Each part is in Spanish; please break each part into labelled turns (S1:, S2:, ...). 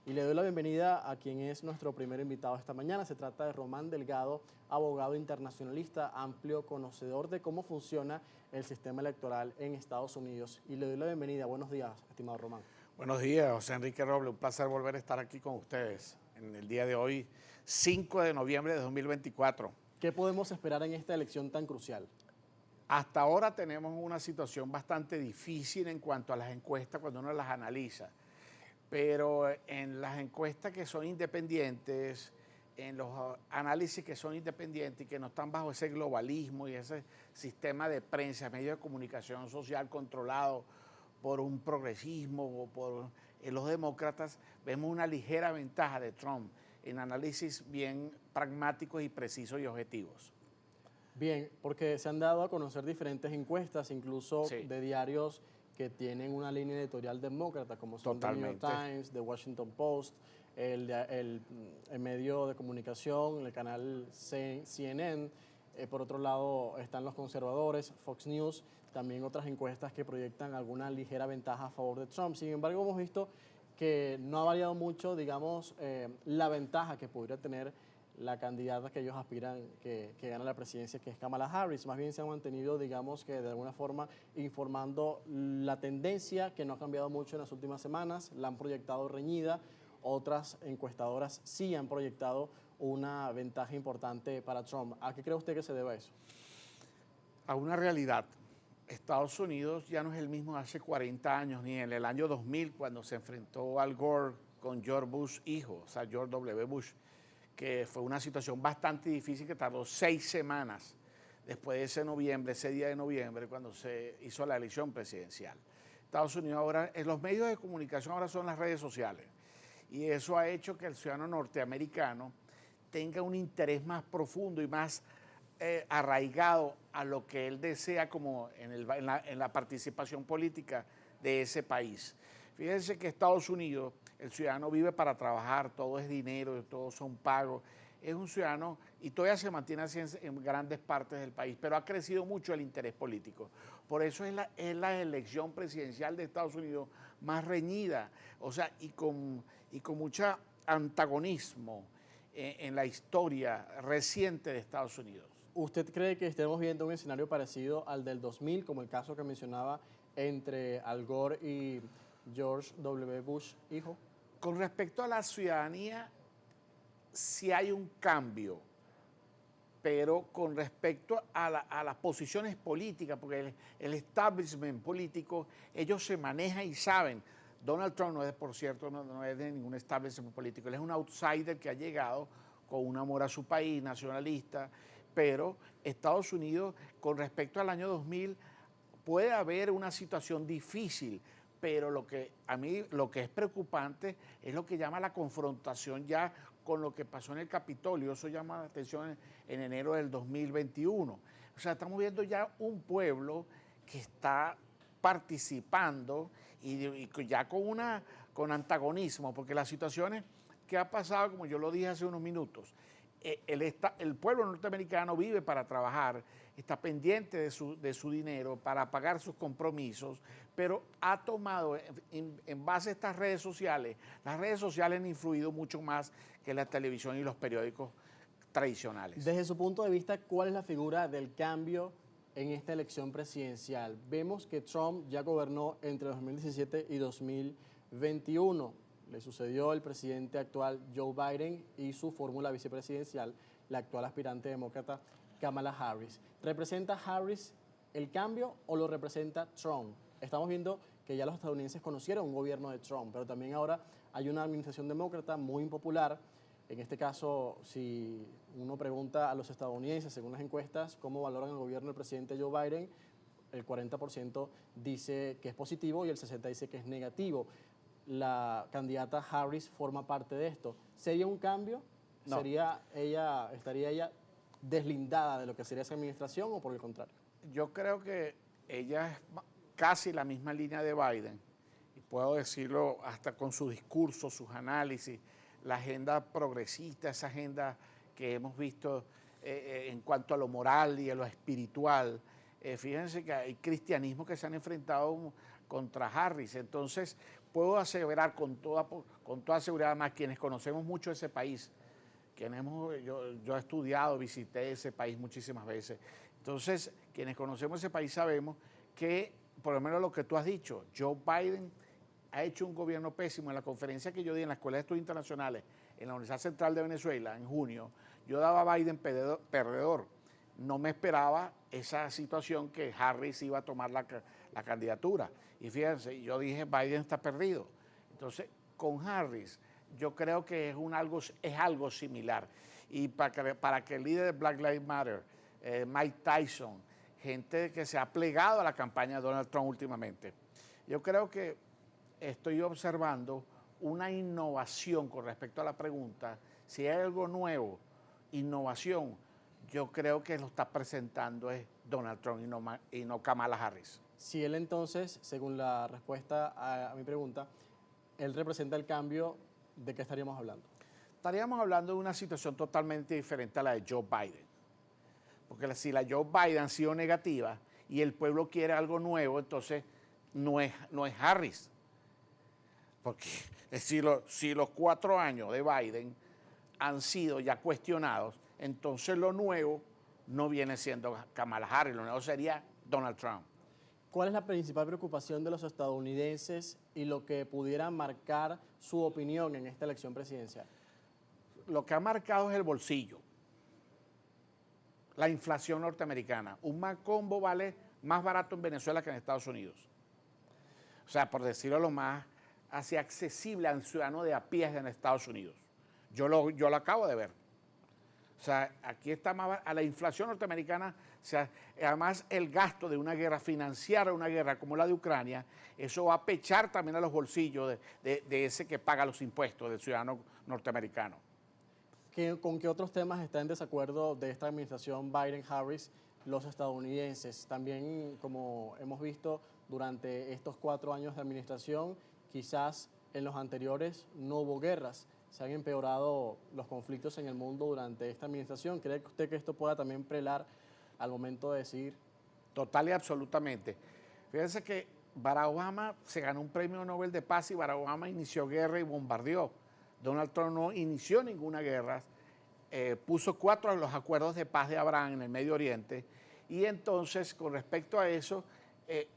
S1: y le doy la bienvenida a quien es nuestro primer invitado esta mañana. Se trata de Román Delgado, abogado internacionalista, amplio conocedor de cómo funciona el sistema electoral en Estados Unidos. Y le doy la bienvenida. Buenos días, estimado Román.
S2: Buenos días, José Enrique Roble. Un placer volver a estar aquí con ustedes en el día de hoy, 5 de noviembre de 2024.
S1: ¿Qué podemos esperar en esta elección tan crucial?
S2: Hasta ahora tenemos una situación bastante difícil en cuanto a las encuestas cuando uno las analiza, pero en las encuestas que son independientes, en los análisis que son independientes y que no están bajo ese globalismo y ese sistema de prensa, medios de comunicación social controlado por un progresismo o por los demócratas, vemos una ligera ventaja de Trump en análisis bien pragmáticos y precisos y objetivos.
S1: Bien, porque se han dado a conocer diferentes encuestas, incluso
S2: Sí.
S1: de diarios que tienen una línea editorial demócrata, como son The New York
S2: Totalmente.
S1: Times, The Washington Post, el medio de comunicación, el canal CNN. Por otro lado están los conservadores, Fox News, también otras encuestas que proyectan alguna ligera ventaja a favor de Trump. Sin embargo, hemos visto que no ha variado mucho, digamos, la ventaja que podría tener la candidata que ellos aspiran que gane la presidencia, que es Kamala Harris. Más bien se han mantenido, digamos, que de alguna forma informando la tendencia, que no ha cambiado mucho en las últimas semanas, la han proyectado reñida. Otras encuestadoras sí han proyectado una ventaja importante para Trump. ¿A qué cree usted que se deba eso?
S2: A una realidad. Estados Unidos ya no es el mismo de hace 40 años, ni en el año 2000, cuando se enfrentó Al Gore con George Bush hijo, o sea, George W. Bush, que fue una situación bastante difícil que tardó 6 semanas después de ese día de noviembre, cuando se hizo la elección presidencial. Estados Unidos ahora, en los medios de comunicación ahora son las redes sociales, y eso ha hecho que el ciudadano norteamericano tenga un interés más profundo y más arraigado a lo que él desea como en la participación política de ese país. Fíjense que Estados Unidos, el ciudadano vive para trabajar, todo es dinero, todos son pagos. Es un ciudadano, y todavía se mantiene así en grandes partes del país, pero ha crecido mucho el interés político. Por eso es la elección presidencial de Estados Unidos más reñida, o sea, y con mucho antagonismo en la historia reciente de Estados Unidos.
S1: ¿Usted cree que estemos viendo un escenario parecido al del 2000, como el caso que mencionaba entre Al Gore y George W. Bush hijo?
S2: Con respecto a la ciudadanía, sí hay un cambio, pero con respecto a las posiciones políticas, porque el establishment político, ellos se manejan y saben. Donald Trump no es, por cierto, no es de ningún establishment político, él es un outsider que ha llegado con un amor a su país, nacionalista, pero Estados Unidos, con respecto al año 2000, puede haber una situación difícil, pero lo que es preocupante es lo que llama la confrontación ya con lo que pasó en el Capitolio. Eso llama la atención en enero del 2021. O sea, estamos viendo ya un pueblo que está participando y ya con antagonismo, porque las situaciones que ha pasado, como yo lo dije hace unos minutos, el pueblo norteamericano vive para trabajar, está pendiente de su dinero para pagar sus compromisos, pero ha tomado, en base a estas redes sociales, las redes sociales han influido mucho más que la televisión y los periódicos tradicionales.
S1: Desde su punto de vista, ¿cuál es la figura del cambio en esta elección presidencial? Vemos que Trump ya gobernó entre 2017 y 2021. Le sucedió el presidente actual Joe Biden y su fórmula vicepresidencial, la actual aspirante demócrata Kamala Harris. ¿Representa Harris el cambio o lo representa Trump? Estamos viendo que ya los estadounidenses conocieron un gobierno de Trump, pero también ahora hay una administración demócrata muy impopular. En este caso, si uno pregunta a los estadounidenses, según las encuestas, cómo valoran el gobierno del presidente Joe Biden, el 40% dice que es positivo y el 60% dice que es negativo. La candidata Harris forma parte de esto. ¿Sería un cambio?
S2: No.
S1: ¿Estaría ella deslindada de lo que sería esa administración o por el contrario?
S2: Yo creo que ella es casi la misma línea de Biden, y puedo decirlo hasta con su discurso, sus análisis, la agenda progresista, esa agenda que hemos visto en cuanto a lo moral y a lo espiritual. Fíjense que hay cristianismos que se han enfrentado contra Harris, entonces puedo aseverar con toda seguridad, más quienes conocemos mucho ese país, yo he estudiado, visité ese país muchísimas veces. Entonces, quienes conocemos ese país sabemos que, por lo menos lo que tú has dicho, Joe Biden ha hecho un gobierno pésimo. En la conferencia que yo di en la Escuela de Estudios Internacionales, en la Universidad Central de Venezuela, en junio, yo daba a Biden perdedor. No me esperaba esa situación que Harris iba a tomar la candidatura. Y fíjense, yo dije, Biden está perdido. Entonces, con Harris, yo creo que es algo similar. Y para que el líder de Black Lives Matter, Mike Tyson, gente que se ha plegado a la campaña de Donald Trump últimamente, yo creo que estoy observando una innovación con respecto a la pregunta, si hay algo nuevo, innovación, yo creo que lo está presentando es Donald Trump y no Kamala Harris.
S1: Si él entonces, según la respuesta a mi pregunta, él representa el cambio, ¿de qué estaríamos hablando?
S2: Estaríamos hablando de una situación totalmente diferente a la de Joe Biden. Porque si la Joe Biden ha sido negativa y el pueblo quiere algo nuevo, entonces no es Harris. Porque si los 4 años de Biden han sido ya cuestionados, entonces lo nuevo no viene siendo Kamala Harris, lo nuevo sería Donald Trump.
S1: ¿Cuál es la principal preocupación de los estadounidenses y lo que pudiera marcar su opinión en esta elección presidencial?
S2: Lo que ha marcado es el bolsillo, la inflación norteamericana. Un Macombo vale más barato en Venezuela que en Estados Unidos. O sea, por decirlo lo más así accesible al ciudadano de a pie en Estados Unidos. Yo lo acabo de ver. O sea, aquí está a la inflación norteamericana, o sea, además el gasto de una guerra, financiar una guerra como la de Ucrania, eso va a pechar también a los bolsillos de ese que paga los impuestos, del ciudadano norteamericano.
S1: ¿Con qué otros temas está en desacuerdo de esta administración Biden-Harris los estadounidenses? También, como hemos visto durante estos 4 años de administración, quizás en los anteriores no hubo guerras. Se han empeorado los conflictos en el mundo durante esta administración. ¿Cree usted que esto pueda también prelar al momento de decidir?
S2: Total y absolutamente. Fíjense que Barack Obama se ganó un premio Nobel de Paz y Barack Obama inició guerra y bombardeó. Donald Trump no inició ninguna guerra, puso 4 de los acuerdos de paz de Abraham en el Medio Oriente y entonces con respecto a eso,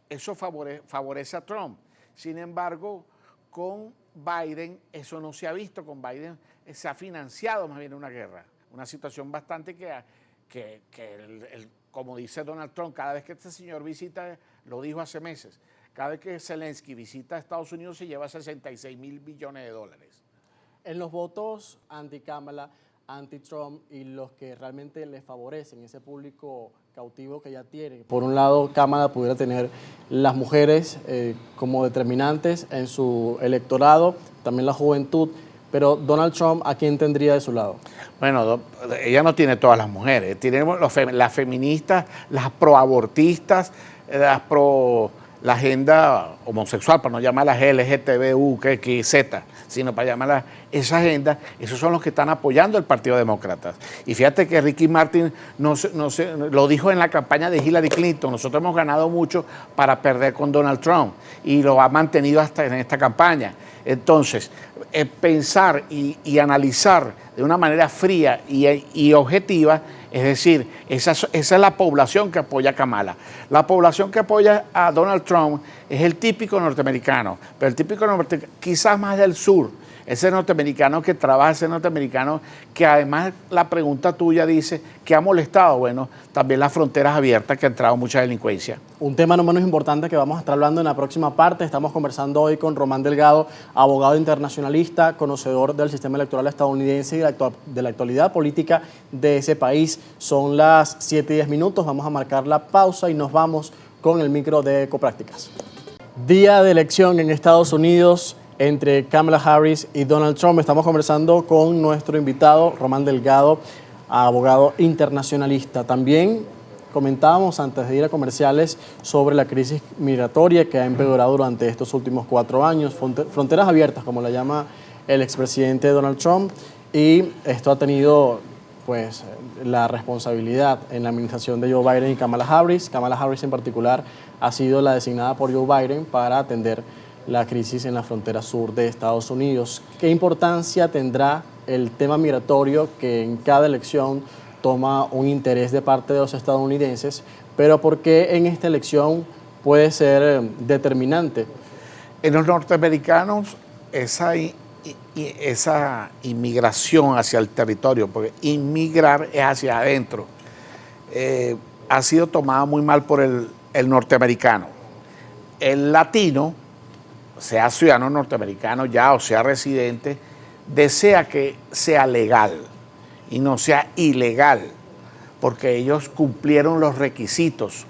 S2: eso favorece a Trump. Sin embargo, con Biden eso no se ha visto, con Biden se ha financiado más bien una guerra, una situación bastante como dice Donald Trump, cada vez que este señor visita, lo dijo hace meses, cada vez que Zelensky visita a Estados Unidos se lleva 66.000 billones de dólares.
S1: En los votos anti-Kamala, anti-Trump y los que realmente les favorecen, ese público cautivo que ya tiene. Por un lado, Kamala pudiera tener las mujeres como determinantes en su electorado, también la juventud, pero Donald Trump, ¿a quién tendría de su lado?
S2: Bueno, ella no tiene todas las mujeres, tiene las feministas, las proabortistas, la agenda homosexual, para no llamarlas LGTBU, Z, sino para llamarlas esa agenda, esos son los que están apoyando el Partido Demócrata. Y fíjate que Ricky Martin lo dijo en la campaña de Hillary Clinton, nosotros hemos ganado mucho para perder con Donald Trump y lo ha mantenido hasta en esta campaña. Entonces, pensar y analizar de una manera fría y objetiva, es decir, esa es la población que apoya a Kamala. La población que apoya a Donald Trump es el típico norteamericano, pero el típico norteamericano quizás más del sur, ese norteamericano que trabaja, ese norteamericano que además la pregunta tuya dice que ha molestado, bueno, también las fronteras abiertas que ha entrado mucha delincuencia.
S1: Un tema no menos importante que vamos a estar hablando en la próxima parte, estamos conversando hoy con Román Delgado, abogado internacionalista, conocedor del sistema electoral estadounidense y de la actualidad política de ese país. Son las 7:10, vamos a marcar la pausa y nos vamos con el micro de Ecoprácticas. Día de elección en Estados Unidos entre Kamala Harris y Donald Trump. Estamos conversando con nuestro invitado, Román Delgado, abogado internacionalista. También comentábamos antes de ir a comerciales sobre la crisis migratoria que ha empeorado durante estos últimos 4 años, fronteras abiertas, como la llama el expresidente Donald Trump, y esto ha tenido pues la responsabilidad en la administración de Joe Biden y Kamala Harris. Kamala Harris en particular ha sido la designada por Joe Biden para atender la crisis en la frontera sur de Estados Unidos. ¿Qué importancia tendrá el tema migratorio, que en cada elección toma un interés de parte de los estadounidenses, pero por qué en esta elección puede ser determinante?
S2: En los norteamericanos, esa inmigración hacia el territorio, porque inmigrar es hacia adentro, ha sido tomada muy mal por el norteamericano. El latino, sea ciudadano norteamericano ya o sea residente, desea que sea legal y no sea ilegal, porque ellos cumplieron los requisitos.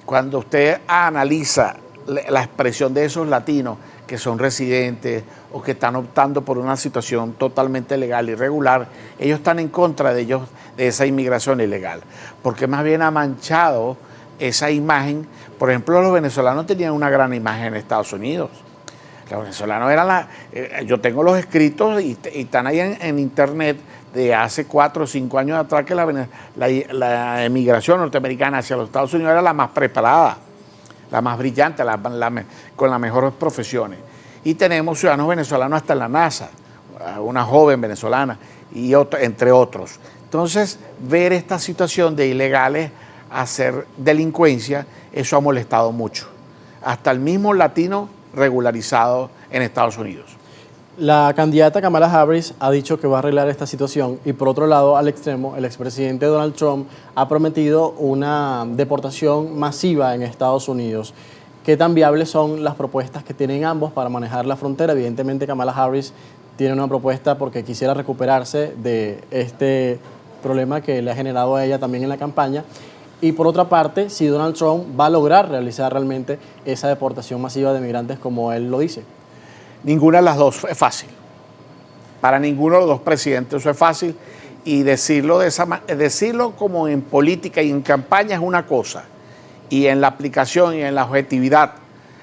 S2: Cuando usted analiza la expresión de esos latinos que son residentes o que están optando por una situación totalmente legal y regular, ellos están en contra de esa inmigración ilegal, porque más bien ha manchado esa imagen. Por ejemplo, los venezolanos tenían una gran imagen en Estados Unidos. Los venezolanos eran yo tengo los escritos y están ahí en internet de hace 4 o 5 años atrás, que la emigración norteamericana hacia los Estados Unidos era la más preparada, la más brillante, con las mejores profesiones. Y tenemos ciudadanos venezolanos hasta en la NASA, una joven venezolana, y entre otros. Entonces, ver esta situación de ilegales hacer delincuencia, eso ha molestado mucho. Hasta el mismo latino regularizado en Estados Unidos.
S1: La candidata Kamala Harris ha dicho que va a arreglar esta situación y, por otro lado, al extremo, el expresidente Donald Trump ha prometido una deportación masiva en Estados Unidos. ¿Qué tan viables son las propuestas que tienen ambos para manejar la frontera? Evidentemente, Kamala Harris tiene una propuesta porque quisiera recuperarse de este problema que le ha generado a ella también en la campaña. Y por otra parte, si Donald Trump va a lograr realizar realmente esa deportación masiva de migrantes como él lo dice.
S2: Ninguna de las dos es fácil. Para ninguno de los dos presidentes eso es fácil. Y decirlo como en política y en campaña es una cosa. Y en la aplicación y en la objetividad,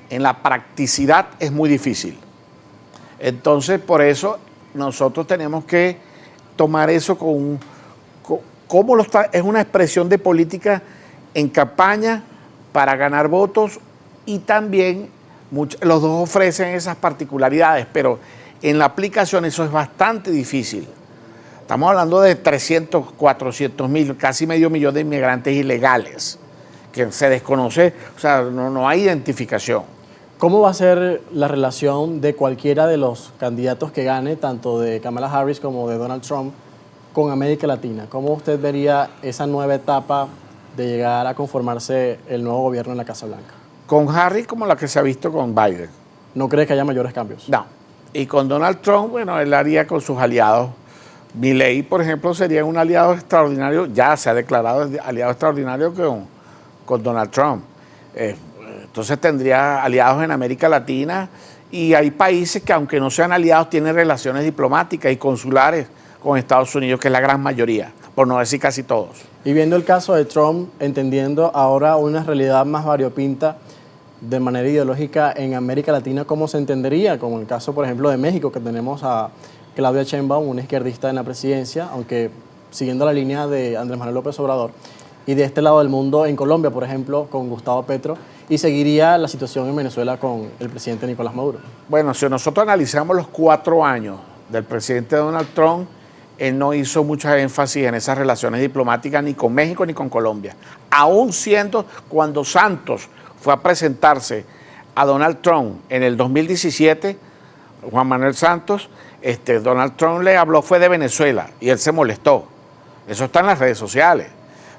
S2: en la practicidad es muy difícil. Entonces, por eso nosotros tenemos que tomar eso es una expresión de política en campaña para ganar votos, y también los dos ofrecen esas particularidades, pero en la aplicación eso es bastante difícil. Estamos hablando de 300, 400 mil, casi medio millón de inmigrantes ilegales, que se desconoce, o sea, no hay identificación.
S1: ¿Cómo va a ser la relación de cualquiera de los candidatos que gane, tanto de Kamala Harris como de Donald Trump, con América Latina? ¿Cómo usted vería esa nueva etapa de llegar a conformarse el nuevo gobierno en la Casa Blanca?
S2: Con Harris como la que se ha visto con Biden.
S1: ¿No cree que haya mayores cambios?
S2: No. Y con Donald Trump, bueno, él haría con sus aliados. Milei, por ejemplo, sería un aliado extraordinario, ya se ha declarado aliado extraordinario con Donald Trump. Entonces tendría aliados en América Latina, y hay países que, aunque no sean aliados, tienen relaciones diplomáticas y consulares con Estados Unidos, que es la gran mayoría, por no decir casi todos.
S1: Y viendo el caso de Trump, entendiendo ahora una realidad más variopinta de manera ideológica en América Latina, ¿cómo se entendería? Como el caso, por ejemplo, de México, que tenemos a Claudia Sheinbaum, una izquierdista en la presidencia, aunque siguiendo la línea de Andrés Manuel López Obrador. Y de este lado del mundo, en Colombia, por ejemplo, con Gustavo Petro, y seguiría la situación en Venezuela con el presidente Nicolás Maduro.
S2: Bueno, si nosotros analizamos los 4 años del presidente Donald Trump, él no hizo mucha énfasis en esas relaciones diplomáticas ni con México ni con Colombia. Aún siendo, cuando Santos fue a presentarse a Donald Trump en el 2017, Juan Manuel Santos, Donald Trump le habló, fue de Venezuela, y él se molestó. Eso está en las redes sociales.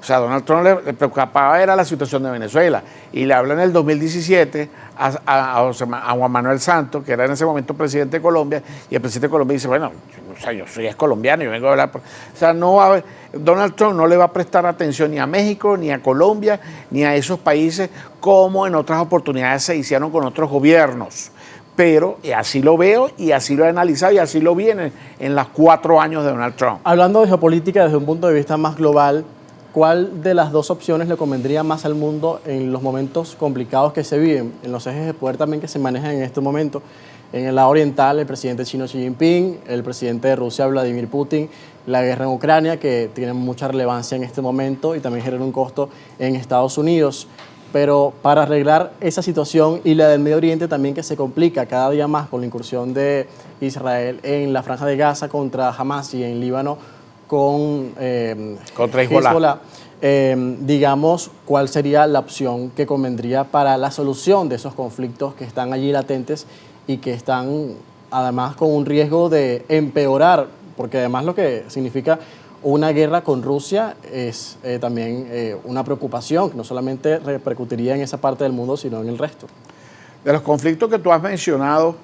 S2: O sea, Donald Trump le preocupaba era la situación de Venezuela, y le habla en el 2017 a Juan Manuel Santos, que era en ese momento presidente de Colombia, y el presidente de Colombia dice, bueno, o sea, yo soy colombiano, yo vengo a hablar. O sea, Donald Trump no le va a prestar atención ni a México, ni a Colombia, ni a esos países, como en otras oportunidades se hicieron con otros gobiernos. Pero así lo veo, y así lo he analizado, y así lo vi en los 4 años de Donald Trump.
S1: Hablando de geopolítica desde un punto de vista más global, ¿cuál de las dos opciones le convendría más al mundo en los momentos complicados que se viven, en los ejes de poder también que se manejan en este momento? En el lado oriental, el presidente chino Xi Jinping, el presidente de Rusia, Vladimir Putin, la guerra en Ucrania, que tiene mucha relevancia en este momento y también genera un costo en Estados Unidos. pero para arreglar esa situación y la del Medio Oriente también, que se complica cada día más con la incursión de Israel en la Franja de Gaza contra Hamas y en Líbano con
S2: Contra Hezbollah.
S1: digamos, ¿cuál sería la opción que convendría para la solución de esos conflictos que están allí latentes y que están además con un riesgo de empeorar? Porque además lo que significa una guerra con Rusia es también una preocupación que no solamente repercutiría en esa parte del mundo, sino en el resto.
S2: De los conflictos que tú has mencionado,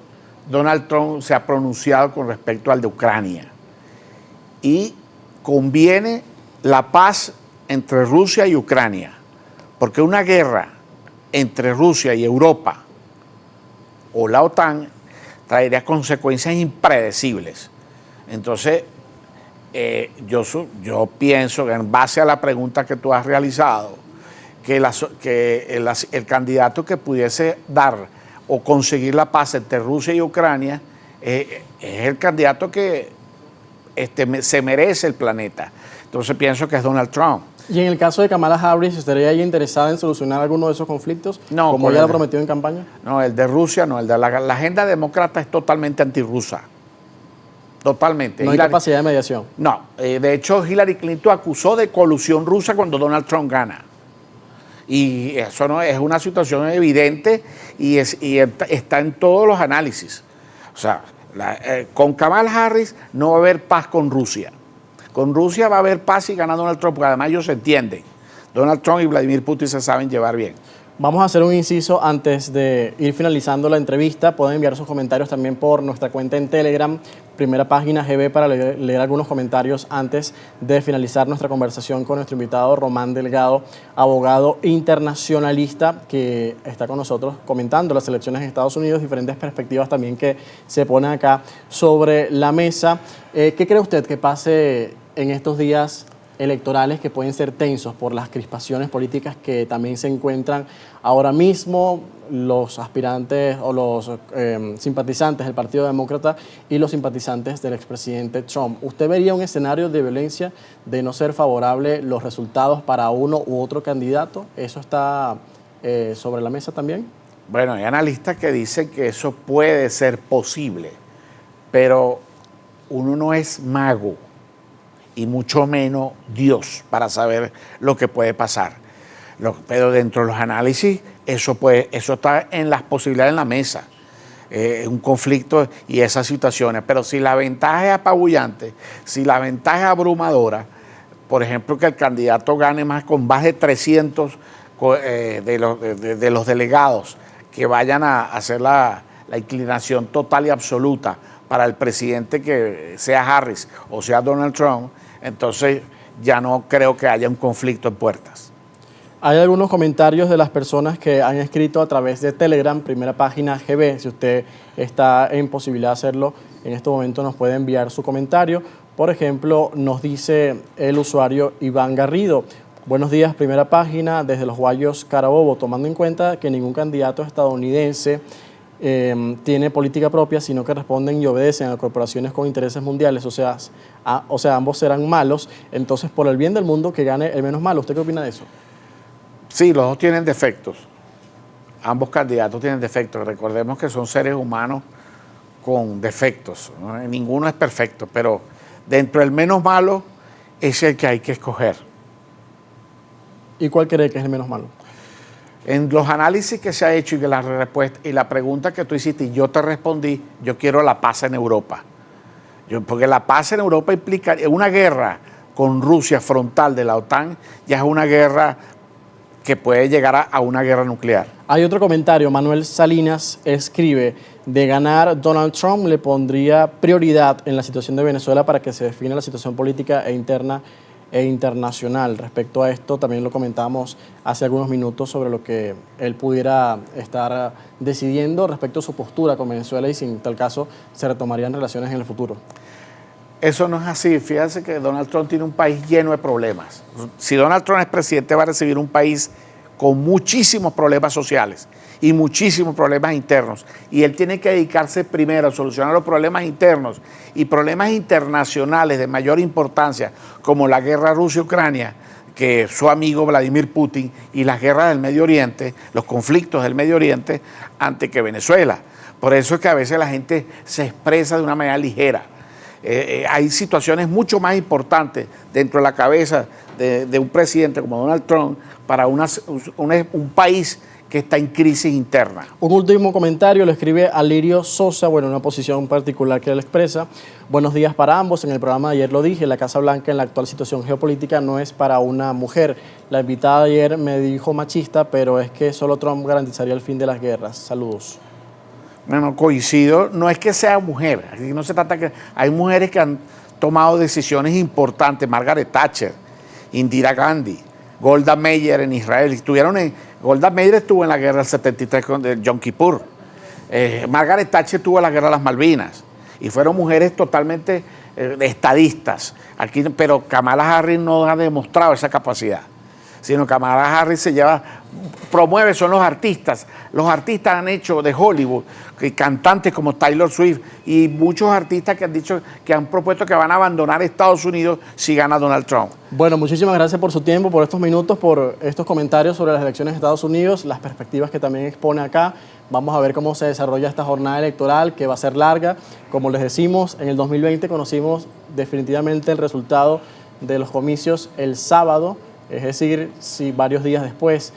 S2: Donald Trump se ha pronunciado con respecto al de Ucrania. Y conviene la paz entre Rusia y Ucrania, porque una guerra entre Rusia y Europa o la OTAN traería consecuencias impredecibles. Entonces, yo pienso que en base a la pregunta que tú has realizado, que el candidato que pudiese dar o conseguir la paz entre Rusia y Ucrania es el candidato que se merece el planeta. Entonces pienso que es Donald Trump.
S1: ¿Y en el caso de Kamala Harris, estaría ella interesada en solucionar alguno de esos conflictos?
S2: No,
S1: como ella lo prometió en campaña.
S2: No, el de Rusia no, el de la agenda demócrata es totalmente antirrusa. Totalmente.
S1: No hay capacidad de mediación.
S2: No, de hecho Hillary Clinton acusó de colusión rusa cuando Donald Trump gana. Y eso no es una situación evidente y está en todos los análisis. O sea, con Kamala Harris no va a haber paz con Rusia. Con Rusia va a haber paz si gana Donald Trump, porque además ellos se entienden. Donald Trump y Vladimir Putin se saben llevar bien.
S1: Vamos a hacer un inciso antes de ir finalizando la entrevista. Pueden enviar sus comentarios también por nuestra cuenta en Telegram, Primera Página GB, para leer algunos comentarios antes de finalizar nuestra conversación con nuestro invitado Román Delgado, abogado internacionalista, que está con nosotros comentando las elecciones en Estados Unidos, diferentes perspectivas también que se ponen acá sobre la mesa. ¿Qué cree usted que pase en estos días electorales que pueden ser tensos por las crispaciones políticas que también se encuentran ahora mismo, los aspirantes o los simpatizantes del Partido Demócrata y los simpatizantes del expresidente Trump? ¿Usted vería un escenario de violencia de no ser favorable los resultados para uno u otro candidato? ¿Eso está sobre la mesa también?
S2: Bueno, hay analistas que dicen que eso puede ser posible, pero uno no es mago y mucho menos Dios para saber lo que puede pasar. Pero dentro de los análisis, eso está en las posibilidades en la mesa, un conflicto y esas situaciones. Pero si la ventaja es apabullante, si la ventaja es abrumadora, por ejemplo, que el candidato gane con más de 300 de los delegados que vayan a hacer la inclinación total y absoluta para el presidente, que sea Harris o sea Donald Trump, entonces ya no creo que haya un conflicto en puertas.
S1: Hay algunos comentarios de las personas que han escrito a través de Telegram, Primera Página GB. Si usted está en posibilidad de hacerlo, en este momento nos puede enviar su comentario. Por ejemplo, nos dice el usuario Iván Garrido: buenos días, Primera Página, desde Los Guayos, Carabobo. Tomando en cuenta que ningún candidato estadounidense tiene política propia, sino que responden y obedecen a corporaciones con intereses mundiales, o sea, ambos serán malos, entonces por el bien del mundo que gane el menos malo. ¿Usted qué opina de eso?
S2: Sí, los dos tienen defectos. Ambos candidatos tienen defectos. Recordemos que son seres humanos con defectos, ¿no? Ninguno es perfecto, pero dentro del menos malo es el que hay que escoger.
S1: ¿Y cuál cree que es el menos malo?
S2: En los análisis que se ha hecho y la respuesta y la pregunta que tú hiciste y yo te respondí, yo quiero la paz en Europa. Porque la paz en Europa implica una guerra con Rusia frontal de la OTAN, ya es una guerra que puede llegar a una guerra nuclear.
S1: Hay otro comentario. Manuel Salinas escribe: de ganar Donald Trump le pondría prioridad en la situación de Venezuela para que se defina la situación política e interna e internacional. Respecto a esto, también lo comentábamos hace algunos minutos sobre lo que él pudiera estar decidiendo respecto a su postura con Venezuela y si en tal caso se retomarían relaciones en el futuro.
S2: Eso no es así. Fíjense que Donald Trump tiene un país lleno de problemas. Si Donald Trump es presidente, va a recibir un país con muchísimos problemas sociales y muchísimos problemas internos. Y él tiene que dedicarse primero a solucionar los problemas internos y problemas internacionales de mayor importancia, como la guerra Rusia-Ucrania, que su amigo Vladimir Putin y las guerras del Medio Oriente, los conflictos del Medio Oriente, antes que Venezuela. Por eso es que a veces la gente se expresa de una manera ligera. Hay situaciones mucho más importantes dentro de la cabeza de un presidente como Donald Trump para un país que está en crisis interna.
S1: Un último comentario lo escribe Alirio Sosa, bueno, una posición particular que él expresa. Buenos días para ambos. En el programa de ayer lo dije, la Casa Blanca en la actual situación geopolítica no es para una mujer. La invitada de ayer me dijo machista, pero es que solo Trump garantizaría el fin de las guerras. Saludos.
S2: Bueno, coincido, no es que sea mujer, aquí no se trata que hay mujeres que han tomado decisiones importantes, Margaret Thatcher, Indira Gandhi, Golda Meir en Israel, Golda Meir estuvo en la guerra del 73 con Yom Kippur, Margaret Thatcher tuvo la guerra de las Malvinas y fueron mujeres totalmente estadistas, aquí, pero Kamala Harris no ha demostrado esa capacidad, sino Kamala Harris promueve, son los artistas han hecho de Hollywood, cantantes como Taylor Swift y muchos artistas que han dicho que han propuesto que van a abandonar Estados Unidos si gana Donald Trump.
S1: Bueno, muchísimas gracias por su tiempo, por estos minutos, por estos comentarios sobre las elecciones de Estados Unidos, las perspectivas que también expone acá. Vamos a ver cómo se desarrolla esta jornada electoral, que va a ser larga. Como les decimos, en el 2020 conocimos definitivamente el resultado de los comicios el sábado, es decir, si varios días después,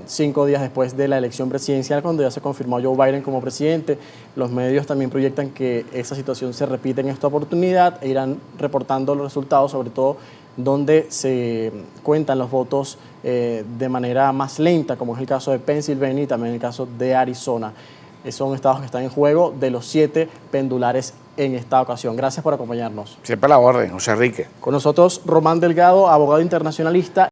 S1: 5 días después de la elección presidencial, cuando ya se confirmó a Joe Biden como presidente. Los medios también proyectan que esa situación se repite en esta oportunidad e irán reportando los resultados, sobre todo donde se cuentan los votos de manera más lenta, como es el caso de Pensilvania y también el caso de Arizona. Son estados que están en juego de los 7 pendulares en esta ocasión. Gracias por acompañarnos.
S2: Siempre a la orden, José Enrique.
S1: Con nosotros Román Delgado, abogado internacionalista.